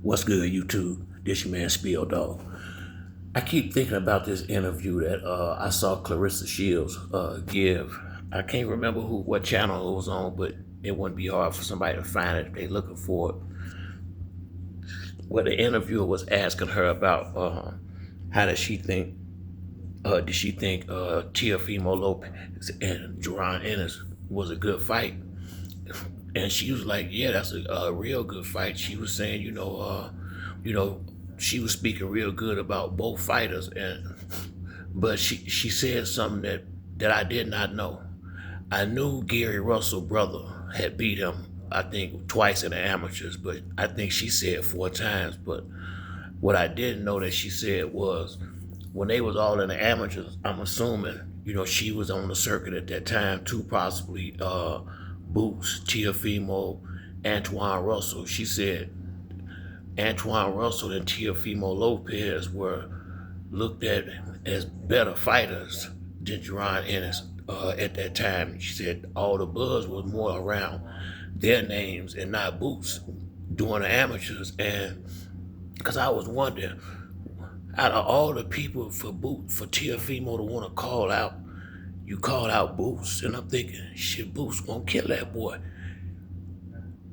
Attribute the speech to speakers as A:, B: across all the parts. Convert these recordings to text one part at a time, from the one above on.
A: What's good, YouTube? This your man Spiel Dog. I keep thinking about this interview that I saw Clarissa Shields give. I can't remember what channel it was on, but it wouldn't be hard for somebody to find it if they're looking for it. Where the interviewer was asking her about how does she think, did she think Teofimo Lopez and Jerron Ennis was a good fight? And she was like, "Yeah, that's a real good fight." She was saying, she was speaking real good about both fighters, but she said something that I did not know. I knew Gary Russell's brother had beat him, I think, twice in the amateurs, but I think she said 4 times. But what I didn't know that she said was when they was all in the amateurs, I'm assuming, she was on the circuit at that time too, possibly Boots, Teofimo, Antoine Russell. She said Antoine Russell and Teofimo Lopez were looked at as better fighters than Jerron Ennis at that time. She said all the buzz was more around their names and not Boots doing the amateurs. And because I was wondering, out of all the people for Teofimo to want to call out, you call out Boots, and I'm thinking, shit, Boots gonna kill that boy.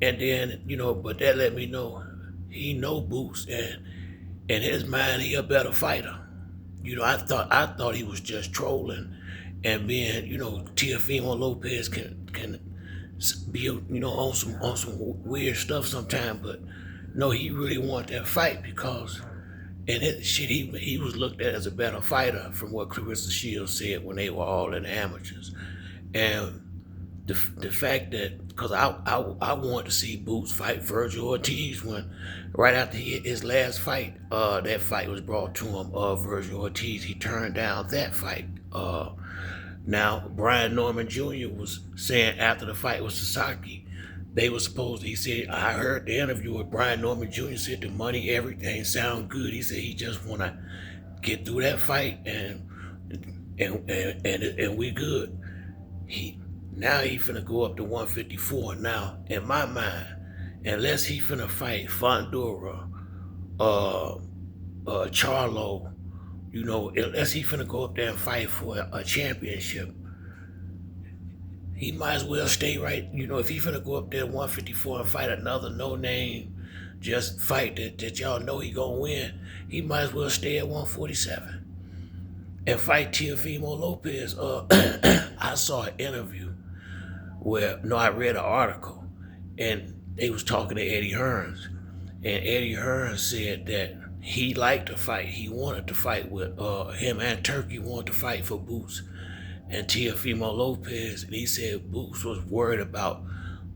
A: And then, but that let me know he know Boots, and in his mind, he a better fighter. I thought he was just trolling and being, Teofimo Lopez can be, on some weird stuff sometimes, but no, he really wanted that fight because. And he was looked at as a better fighter from what Clarissa Shields said when they were all in the amateurs. And the fact that, because I wanted to see Boots fight Virgil Ortiz when, right after his last fight, that fight was brought to him, Virgil Ortiz, he turned down that fight. Now, Brian Norman Jr. was saying after the fight with Sasaki, they were supposed to, he said, I heard the interview with Brian Norman Jr. said the money, everything sound good. He said he just want to get through that fight and we good. Now he finna go up to 154. Now, in my mind, unless he finna fight Fundora, Charlo, unless he finna go up there and fight for a championship, he might as well stay right. If he finna go up there 154 and fight another no-name, just fight that y'all know he gonna win, he might as well stay at 147 and fight Teofimo Lopez. I saw an interview I read an article, and they was talking to Eddie Hearns, and Eddie Hearns said that he liked to fight. He wanted to fight with him and Turkey wanted to fight for Boots and Teofimo Lopez, and he said Boots was worried about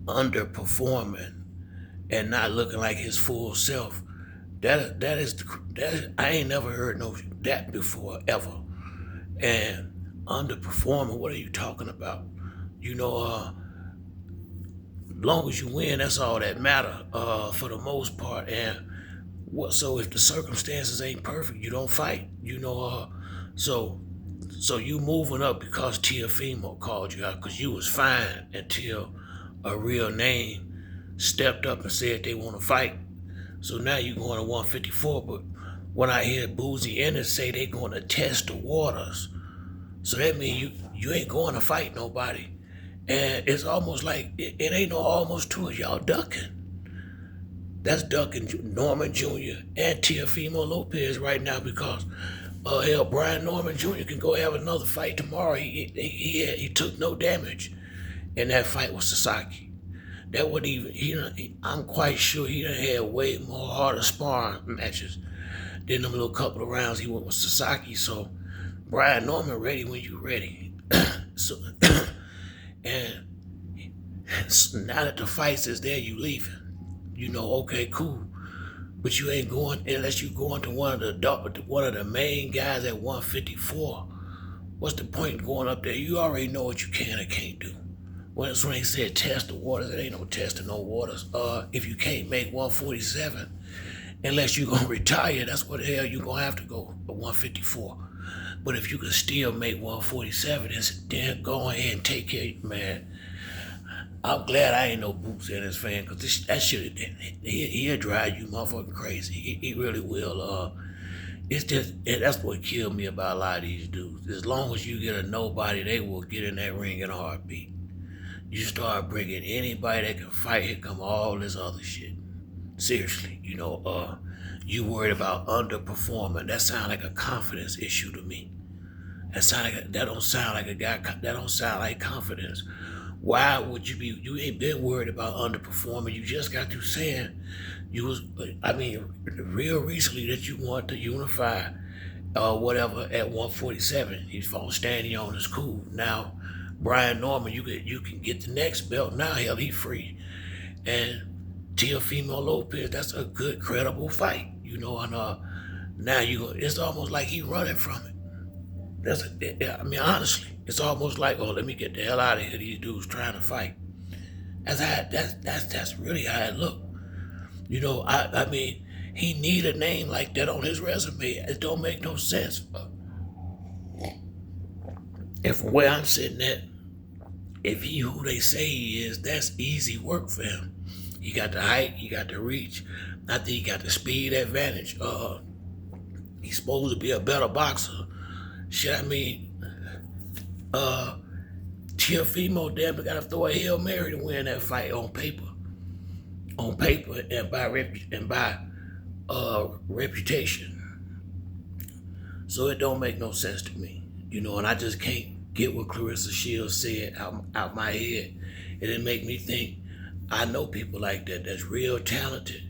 A: underperforming and not looking like his full self. That I ain't never heard that before ever. And underperforming, what are you talking about? Long as you win, that's all that matter for the most part. And so if the circumstances ain't perfect, you don't fight. So you moving up because Teofimo called you out because you was fine until a real name stepped up and said they want to fight. So now you going to 154, but when I hear Boozy Ennis say they going to test the waters, so that means you ain't going to fight nobody. And it's almost like, it ain't no almost to it, y'all ducking. That's ducking Norman Jr. and Teofimo Lopez right now because hell, Brian Norman Jr. can go have another fight tomorrow. He took no damage in that fight with Sasaki. That wasn't even, I'm quite sure he done had way more harder sparring matches than them little couple of rounds he went with Sasaki. So Brian Norman ready when you ready. So and now that the fights is there, you leaving. Okay, cool. But you ain't going unless you going to one of the main guys at 154. What's the point in going up there? You already know what you can and can't do. When they said test the waters, it ain't no testing no waters. If you can't make 147, unless you gonna retire, that's what the hell you gonna have to go to 154. But if you can still make 147, then go ahead and take care, man. I'm glad I ain't no Boots Ennis fan, because that shit, he'll drive you motherfucking crazy. He really will. It's just, that's what killed me about a lot of these dudes. As long as you get a nobody, they will get in that ring in a heartbeat. You start bringing anybody that can fight, here come all this other shit. Seriously, you worried about underperforming. That sounds like a confidence issue to me. That don't sound like a guy. That don't sound like confidence. Why would you be? You ain't been worried about underperforming. You just got through saying you was. I mean, real recently that you want to unify, whatever at 147. He's standing on is cool. Now, Brian Norman, you can get the next belt. Now, hell, he free, and Teofimo Lopez. That's a good, credible fight. And now it's almost like he running from it. Honestly, it's almost like, oh, let me get the hell out of here. These dudes trying to fight. That's really how it look. He need a name like that on his resume. It don't make no sense. And from where I'm sitting at, if he who they say he is, that's easy work for him. He got the height, he got the reach. I think he got the speed advantage. He's supposed to be a better boxer. Teofimo damn gotta throw a Hail Mary to win that fight on paper. On paper and by reputation. So it don't make no sense to me. And I just can't get what Clarissa Shields said out my head. It didn't make me think. I know people like that that's real talented,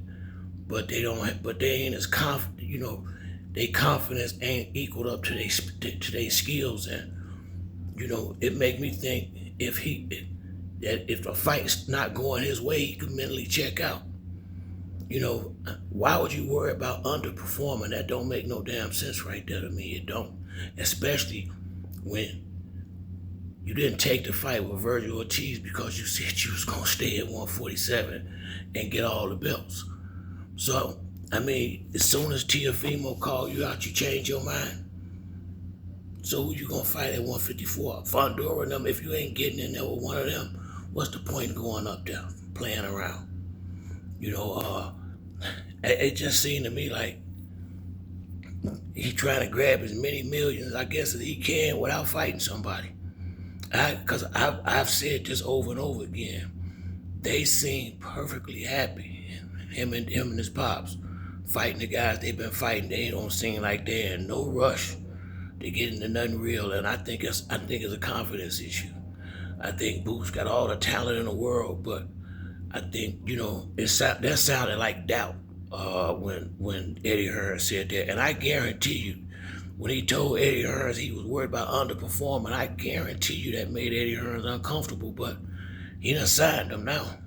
A: but they ain't as confident, their confidence ain't equal up to their skills, and it make me think if the fight's not going his way, he could mentally check out. Why would you worry about underperforming? That don't make no damn sense right there to me. It don't, especially when you didn't take the fight with Virgil Ortiz because you said you was gonna stay at 147 and get all the belts. So, as soon as Teofimo called you out, you change your mind. So who you gonna fight at 154? Fundora and them, if you ain't getting in there with one of them, what's the point of going up there, playing around? It just seemed to me like he trying to grab as many millions, I guess, as he can without fighting somebody. Because I've said this over and over again. They seem perfectly happy, him and his pops, fighting the guys they've been fighting. They don't seem like they're in no rush to get into nothing real, and I think it's a confidence issue. I think Boots got all the talent in the world, but I think that sounded like doubt when Eddie Hearn said that, and I guarantee you, when he told Eddie Hearns he was worried about underperforming, I guarantee you that made Eddie Hearns uncomfortable, but he done signed him now.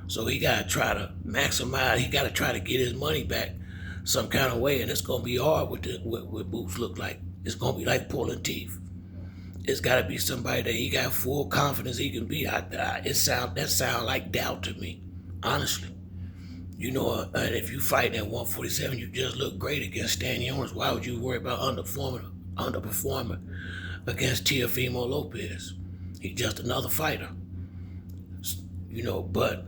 A: So he got to try to maximize, he got to try to get his money back some kind of way, and it's going to be hard with what Boots look like. It's going to be like pulling teeth. It's got to be somebody that he got full confidence he can beat. That sound like doubt to me, honestly. And if you fighting at 147, you just look great against Stanionis. Why would you worry about underperforming against Teofimo Lopez? He's just another fighter. But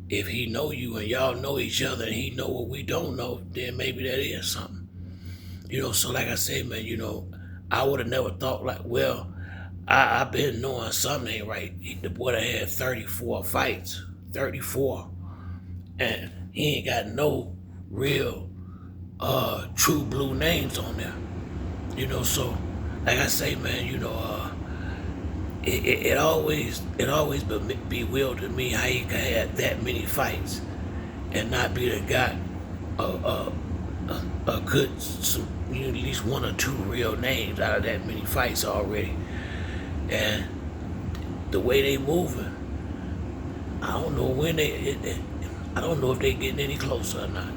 A: if he know you and y'all know each other and he know what we don't know, then maybe that is something. So like I say, man, I would have never thought I've been knowing something ain't right. The boy that had 34 fights, 34. And he ain't got no real true blue names on there. So like I say, man, it always bewildered me how he could have that many fights and not be the guy a good at least one or two real names out of that many fights already. And the way they moving, I don't know when I don't know if they getting any closer or not.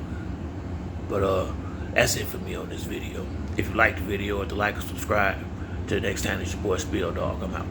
A: But that's it for me on this video. If you like the video, hit the like and subscribe. Till the next time, it's your boy Spill Dog. I'm out.